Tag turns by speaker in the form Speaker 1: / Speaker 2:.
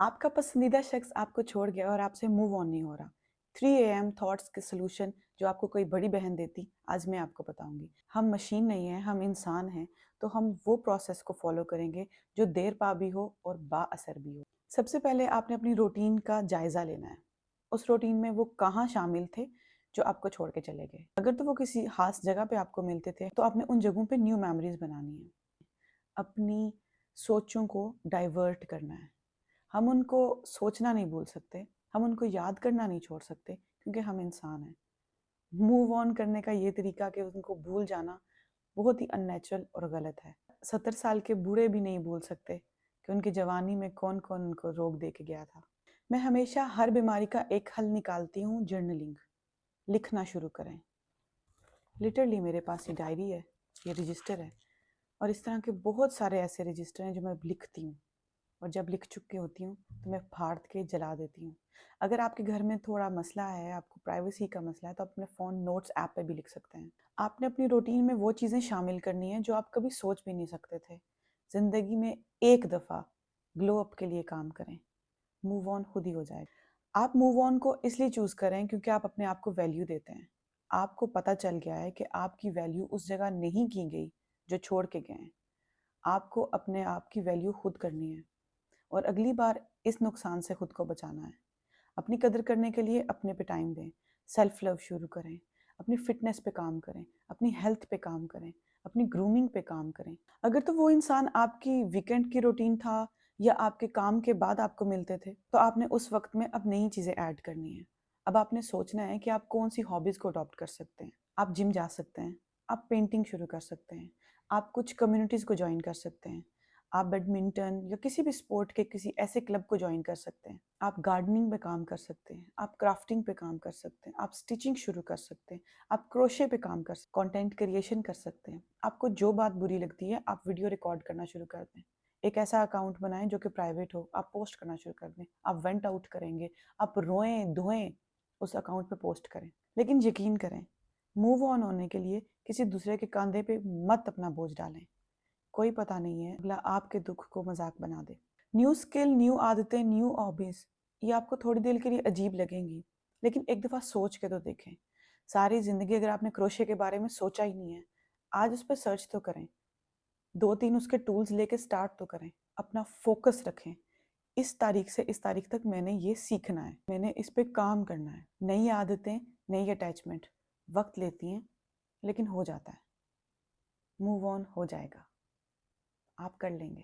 Speaker 1: آپ کا پسندیدہ شخص آپ کو چھوڑ گیا اور آپ سے موو آن نہیں ہو رہا۔ 3 AM تھاٹس کے سلوشن جو آپ کو کوئی بڑی بہن دیتی، آج میں آپ کو بتاؤں گی۔ ہم مشین نہیں ہیں، ہم انسان ہیں، تو ہم وہ پروسیس کو فالو کریں گے جو دیر پا بھی ہو اور با اثر بھی ہو۔ سب سے پہلے آپ نے اپنی روٹین کا جائزہ لینا ہے۔ اس روٹین میں وہ کہاں شامل تھے جو آپ کو چھوڑ کے چلے گئے؟ اگر تو وہ کسی خاص جگہ پہ آپ کو ملتے تھے تو آپ نے ان جگہوں پہ نیو میموریز بنانی ہے۔ اپنی سوچوں کو ڈائیورٹ کرنا ہے۔ ہم ان کو سوچنا نہیں بھول سکتے، ہم ان کو یاد کرنا نہیں چھوڑ سکتے، کیونکہ ہم انسان ہیں۔ موو آن کرنے کا یہ طریقہ کہ ان کو بھول جانا بہت ہی ان نیچرل اور غلط ہے۔ 70 سال کے بوڑھے بھی نہیں بھول سکتے کہ ان کی جوانی میں کون کون ان کو روک دے کے گیا تھا۔ میں ہمیشہ ہر بیماری کا ایک حل نکالتی ہوں، جرنلنگ۔ لکھنا شروع کریں۔ لٹرلی میرے پاس یہ ڈائری ہے، یہ رجسٹر ہے، اور اس طرح کے بہت سارے ایسے رجسٹر ہیں جو میں لکھتی ہوں، اور جب لکھ چکی ہوتی ہوں تو میں پھاڑ کے جلا دیتی ہوں۔ اگر آپ کے گھر میں تھوڑا مسئلہ ہے، آپ کو پرائیویسی کا مسئلہ ہے، تو آپ اپنے فون نوٹس ایپ پہ بھی لکھ سکتے ہیں۔ آپ نے اپنی روٹین میں وہ چیزیں شامل کرنی ہیں جو آپ کبھی سوچ بھی نہیں سکتے تھے۔ زندگی میں ایک دفعہ گلو اپ کے لیے کام کریں، موو آن خود ہی ہو جائے گا۔ آپ موو آن کو اس لیے چوز کریں کیونکہ آپ اپنے آپ کو ویلیو دیتے ہیں۔ آپ کو پتہ چل گیا ہے کہ آپ کی ویلیو اس جگہ نہیں کی گئی جو چھوڑ کے گئے ہیں۔ آپ کو اپنے آپ کی ویلیو خود کرنی ہے، اور اگلی بار اس نقصان سے خود کو بچانا ہے۔ اپنی قدر کرنے کے لیے اپنے پہ ٹائم دیں، سیلف لو شروع کریں، اپنی فٹنس پہ کام کریں، اپنی ہیلتھ پہ کام کریں، اپنی گرومنگ پہ کام کریں۔ اگر تو وہ انسان آپ کی ویکنڈ کی روٹین تھا یا آپ کے کام کے بعد آپ کو ملتے تھے، تو آپ نے اس وقت میں اب نئی چیزیں ایڈ کرنی ہیں۔ اب آپ نے سوچنا ہے کہ آپ کون سی ہابیز کو اڈاپٹ کر سکتے ہیں۔ آپ جم جا سکتے ہیں، آپ پینٹنگ شروع کر سکتے ہیں، آپ کچھ کمیونٹیز کو جوائن کر سکتے ہیں، آپ بیڈمنٹن یا کسی بھی اسپورٹ کے کسی ایسے کلب کو جوائن کر سکتے ہیں، آپ گارڈننگ پہ کام کر سکتے ہیں، آپ کرافٹنگ پہ کام کر سکتے ہیں، آپ سٹیچنگ شروع کر سکتے ہیں، آپ کروشے پہ کام کر سکتے ہیں، کانٹینٹ کریشن کر سکتے ہیں۔ آپ کو جو بات بری لگتی ہے آپ ویڈیو ریکارڈ کرنا شروع کر دیں۔ ایک ایسا اکاؤنٹ بنائیں جو کہ پرائیویٹ ہو، آپ پوسٹ کرنا شروع کر دیں۔ آپ وینٹ آؤٹ کریں گے، آپ روئیں دھوئیں، اس اکاؤنٹ پہ پوسٹ کریں۔ لیکن یقین کریں، موو آن ہونے کے لیے کسی دوسرے کے کاندھے پہ مت اپنا بوجھ ڈالیں۔ کوئی پتہ نہیں ہے اگلا آپ کے دکھ کو مذاق بنا دے۔ نیو اسکل، نیو عادتیں، نیو ہابیز، یہ آپ کو تھوڑی دیر کے لیے عجیب لگیں گی، لیکن ایک دفعہ سوچ کے تو دیکھیں۔ ساری زندگی اگر آپ نے کروشے کے بارے میں سوچا ہی نہیں ہے، آج اس پہ سرچ تو کریں، 2-3 اس کے ٹولز لے کے سٹارٹ تو کریں۔ اپنا فوکس رکھیں، اس تاریخ سے اس تاریخ تک میں نے یہ سیکھنا ہے، میں نے اس پہ کام کرنا ہے۔ نئی عادتیں، نئی اٹیچمنٹ وقت لیتی ہیں، لیکن ہو جاتا ہے۔ موو آن ہو جائے گا، آپ کر لیں گے۔